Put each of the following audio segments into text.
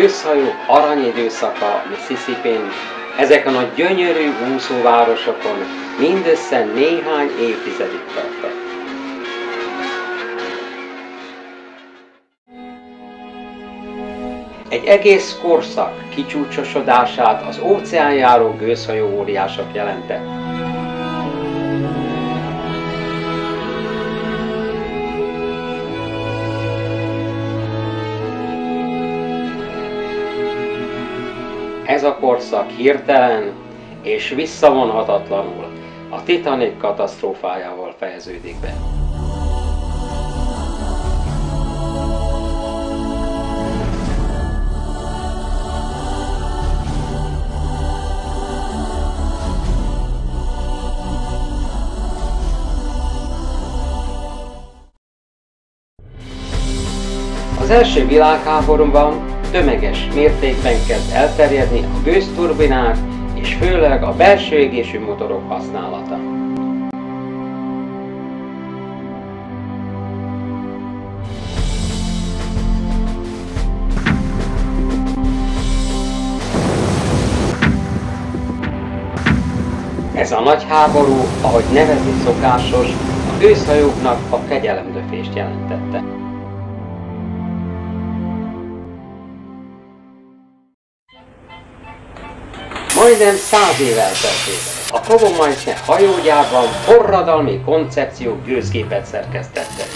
gőzhajók aranyidőszaka Mississippin, ezeken a gyönyörű úszóvárosokon mindössze néhány évtizedig tartott. Egy egész korszak kicsúcsosodását az óceánjáró gőzhajó óriások jelentek. Ez a korszak hirtelen és visszavonhatatlanul a Titanic katasztrófájával fejeződik be. Az első világháborúban tömeges mértékben kezd elterjedni a gőzturbinák és főleg a belső égésű motorok használata. Ez a nagy háború, ahogy nevezni szokásos, a gőzhajóknak a kegyelemdöfést jelentette. Majdnem 100 év elteltével a Kobomajszne hajógyárban forradalmi koncepció gőzgépet szerkesztettek.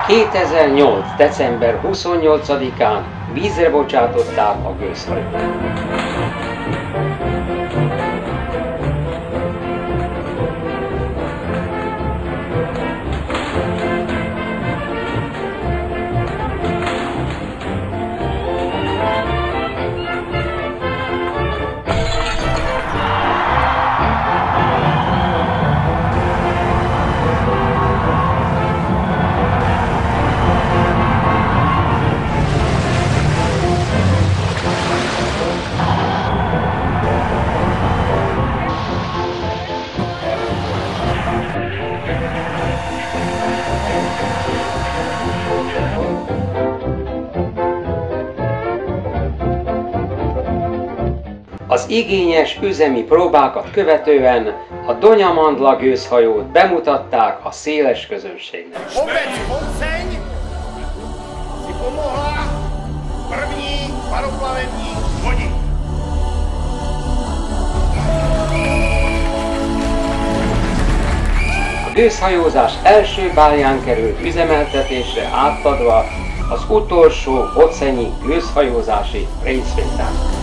...2008. december 28-án vízre bocsátották a gőzhajót. Az igényes üzemi próbákat követően a Donya-Mandla gőzhajót bemutatták a széles közönségnek. A gőzhajózás első bálján került üzemeltetésre átadva az utolsó ocenyi gőzhajózási részvételnek.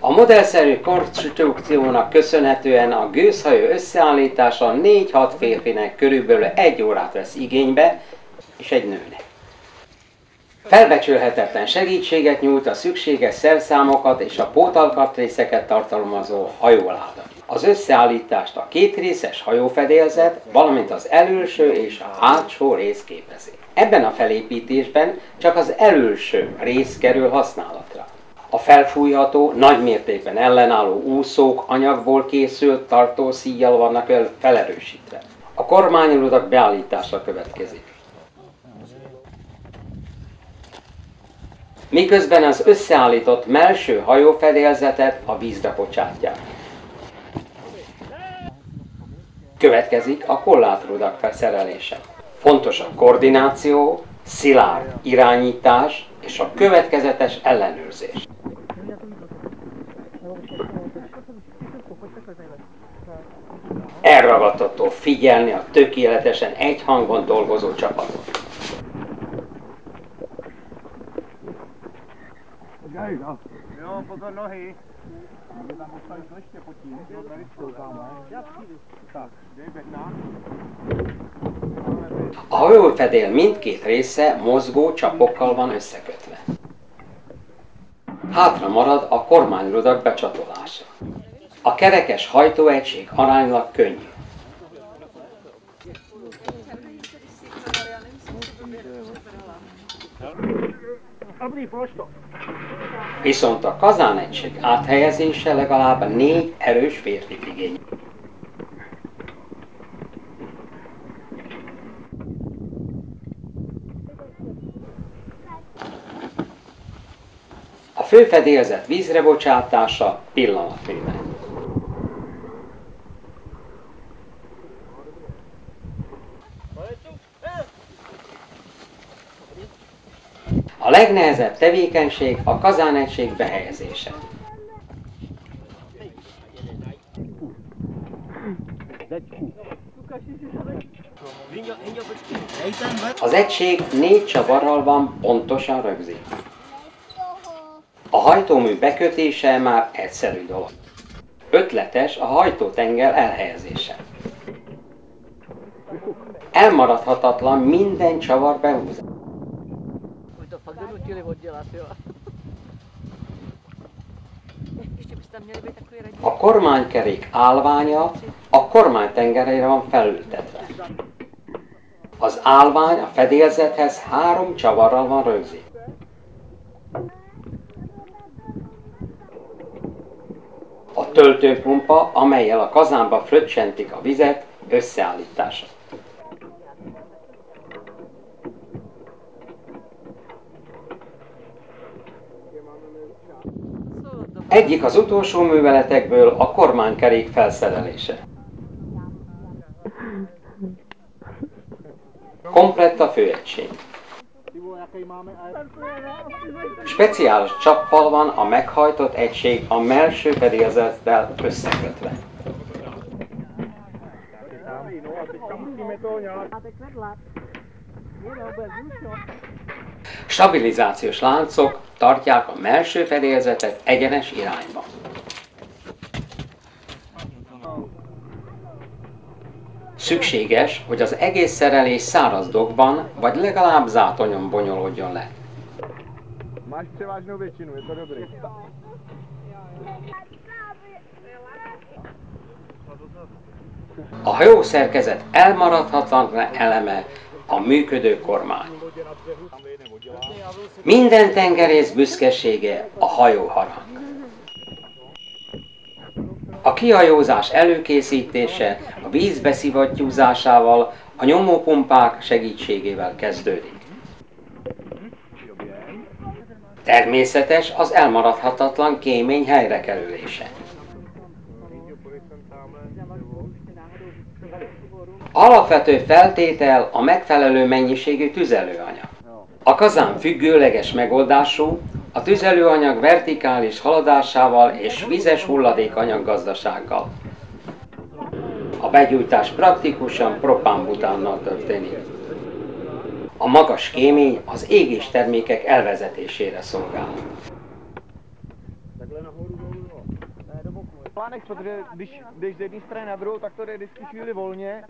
A modellszerű konstrukciónak köszönhetően a gőzhajó összeállítása 4-6 férfinek körülbelül 1 órát vesz igénybe, és egy nőnek. Felbecsülhetetlen segítséget nyújt a szükséges szerszámokat és a pótalkatrészeket tartalmazó hajóláda. Az összeállítást a kétrészes hajófedélzet, valamint az elülső és a hátsó rész képezi. Ebben a felépítésben csak az elülső rész kerül használatra. A felfújható, nagymértékben ellenálló úszók anyagból készült tartószíjjal vannak felerősítve. A kormányrudak beállítása következik. Miközben az összeállított mellső hajófedélzetet a vízre bocsátják. Következik a korlátrudak felszerelése. Fontos a koordináció, szilárd irányítás és a következetes ellenőrzés. Elragadtató figyelni a tökéletesen egy hangon dolgozó csapatot. Jo, pozor nohy. Může tam postavit to ještě potím, jo, tady stoukáme. Tak, dej bedna. A hajófedél mindkét része mozgó csapokkal van összekötve. Hátra marad a kormányrudak becsatolása. A kerekes hajtóegység aránylag könnyű. Viszont a kazánegység áthelyezése legalább 4 erős férfit igényel. A főfedélzet vízre bocsátása pillanatművel. A legnehezebb tevékenység a kazánegység behelyezése. Az egység 4 csavarral van pontosan rögzítve. A hajtómű bekötése már egyszerű dolog. Ötletes a hajtótenger elhelyezése. Elmaradhatatlan minden csavar behúzása. A kormánykerék állványa a kormánytengerére van felültetve. Az állvány a fedélzethez 3 csavarral van rögzítve. A töltőpumpa, amellyel a kazánba fröccsentik a vizet, összeállítása. Egyik az utolsó műveletekből a kormánykerék felszerelése. Komplett a főegység. Speciális csappal van a meghajtott egység a mellső fedélzettel összekötve. Stabilizációs láncok tartják a mellső fedélzetet egyenes irányba. Szükséges, hogy az egész szerelés száraz dokban, vagy legalább zátonyon bonyolódjon le. A hajószerkezet elmaradhatatlan eleme a működő kormány. Minden tengerész büszkesége a hajóharang. A kihajózás előkészítése a víz beszivattyúzásával, a nyomópumpák segítségével kezdődik. Természetes az elmaradhatatlan kémény helyrekerülése. Alapvető feltétel a megfelelő mennyiségű tüzelőanyag. A kazán függőleges megoldású, a tüzelőanyag vertikális haladásával és vizes hulladékanyag gazdasággal. A begyújtás praktikusan propánbutánnal történik. A magas kémény az égéstermékek elvezetésére szolgál. Plánek, protože když jdeš z jedné strany na druhou, tak to jde vždycky chvíli volně.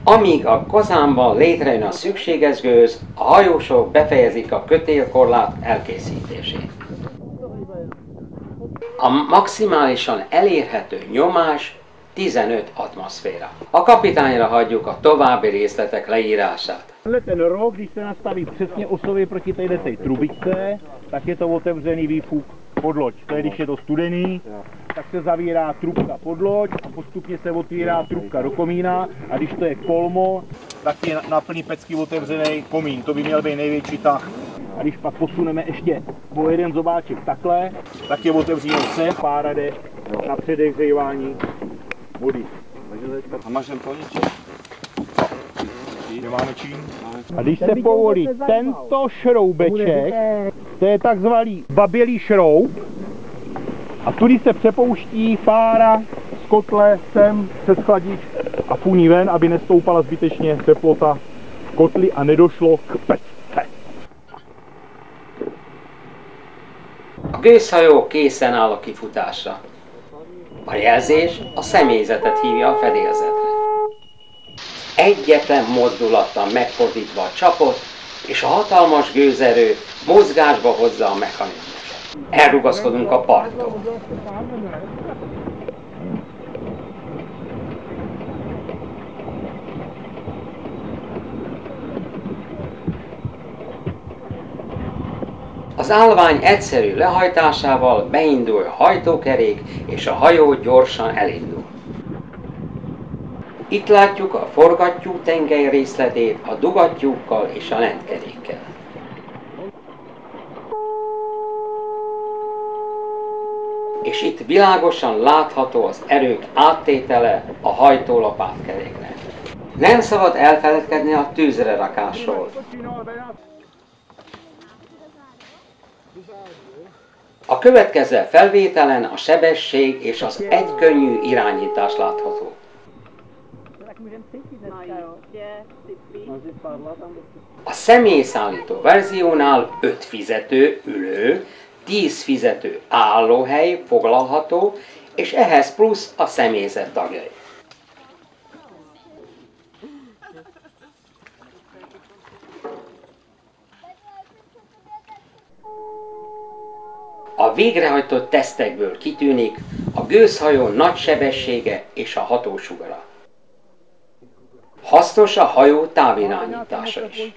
Amíg a kazánban létrejön a szükséges gőz, a hajósok befejezik a kötélkorlát elkészítését. A maximálisan elérhető nyomás 15 atmoszféra. A kapitányra hagyjuk a további részletek leírását. Ten rov, když se nastaví přesně osově proti této trubičce, tak je to otevřený výfuk pod loď. To je, když je to studený, tak se zavírá trubka pod loď a postupně se otvírá trubka do komína, a když to je kolmo, tak je na plný pecky otevřený komín. To by měl být největší tah. A když pak posuneme ještě o jeden zobáček takhle, tak je otevříme sem, pára jde na předehřívání vody. A máš plniček? Nemáme čím. A když se povolí tento šroubeček, to je takzvaný babělý šroub, a tudy se přepouští pára z kotle sem přes chladič a funí ven, aby nestoupala zbytečně teplota v kotli a nedošlo k pecce. A gőzhajó készen áll a kifutásra. A jelzés a személyzetet hívja a fedélzetre. Egyetlen mozdulattal megfordítva a csapot, és a hatalmas gőzerő mozgásba hozza a mechanizmust. Elrugaszkodunk a parttól. Az állvány egyszerű lehajtásával beindul a hajtókerék, és a hajó gyorsan elindul. Itt látjuk a forgattyú tengely részletét a dugattyúkkal és a lentkerékkel. És itt világosan látható az erők áttétele a hajtólapátkeréknek. Nem szabad elfeledkezni a tűzre rakásról. A következő felvételen a sebesség és az egykönnyű irányítás látható. A személyszállító verziónál 5 fizető ülő, 10 fizető állóhely foglalható, és ehhez plusz a személyzet tagjai. A végrehajtott tesztekből kitűnik a gőzhajó nagy sebessége és a hatósugara. Hasznos a hajó távirányítása is.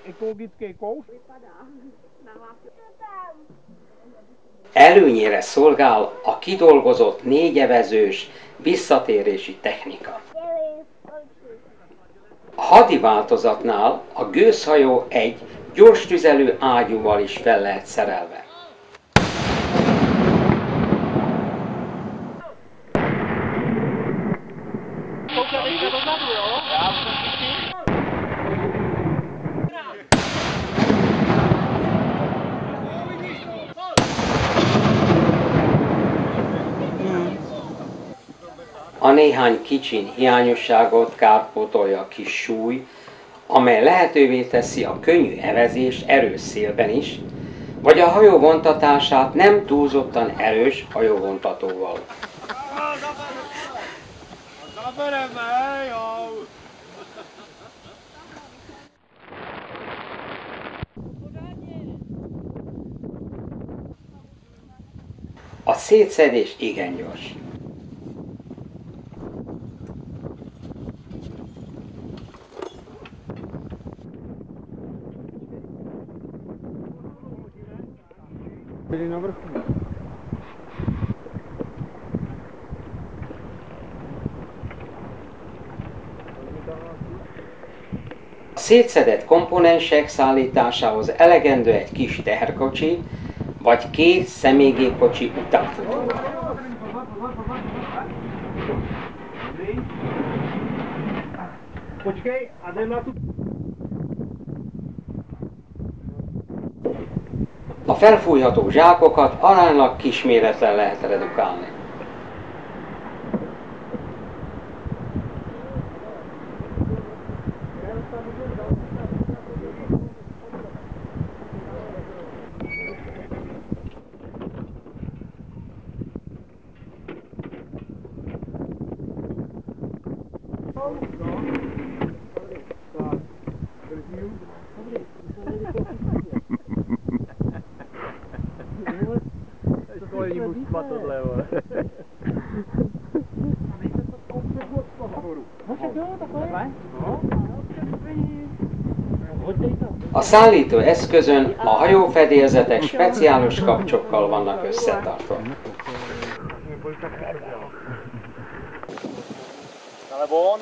Előnyére szolgál a kidolgozott 4 evezős visszatérési technika. A hadi változatnál a gőzhajó egy gyorstüzelő ágyúval is fel lehet szerelve. A néhány kicsin hiányosságot kárpótolja a kis súly, amely lehetővé teszi a könnyű evezést erős szélben is, vagy a hajó vontatását nem túlzottan erős hajóvontatóval. A szétszedés igen gyors. Byli na vrchu. A szétszedett komponensek szállításához elegendő egy kis teherkocsi, vagy 2 személygépkocsi utánfutó. Počkej, a jdem na tu... A felfújható zsákokat aránylag kisméretre lehet redukálni. družstva tohle, vole. A szállító eszközön a hajófedélzetek speciális kapcsokkal vannak összetartva. Nalevon.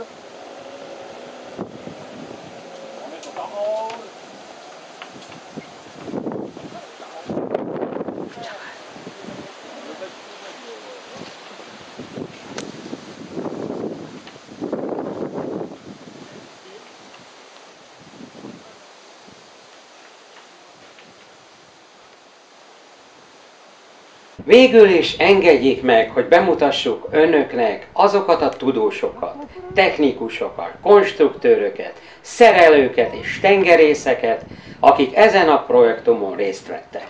Végül is engedjék meg, hogy bemutassuk önöknek azokat a tudósokat, technikusokat, konstruktőröket, szerelőket és tengerészeket, akik ezen a projektumon részt vettek.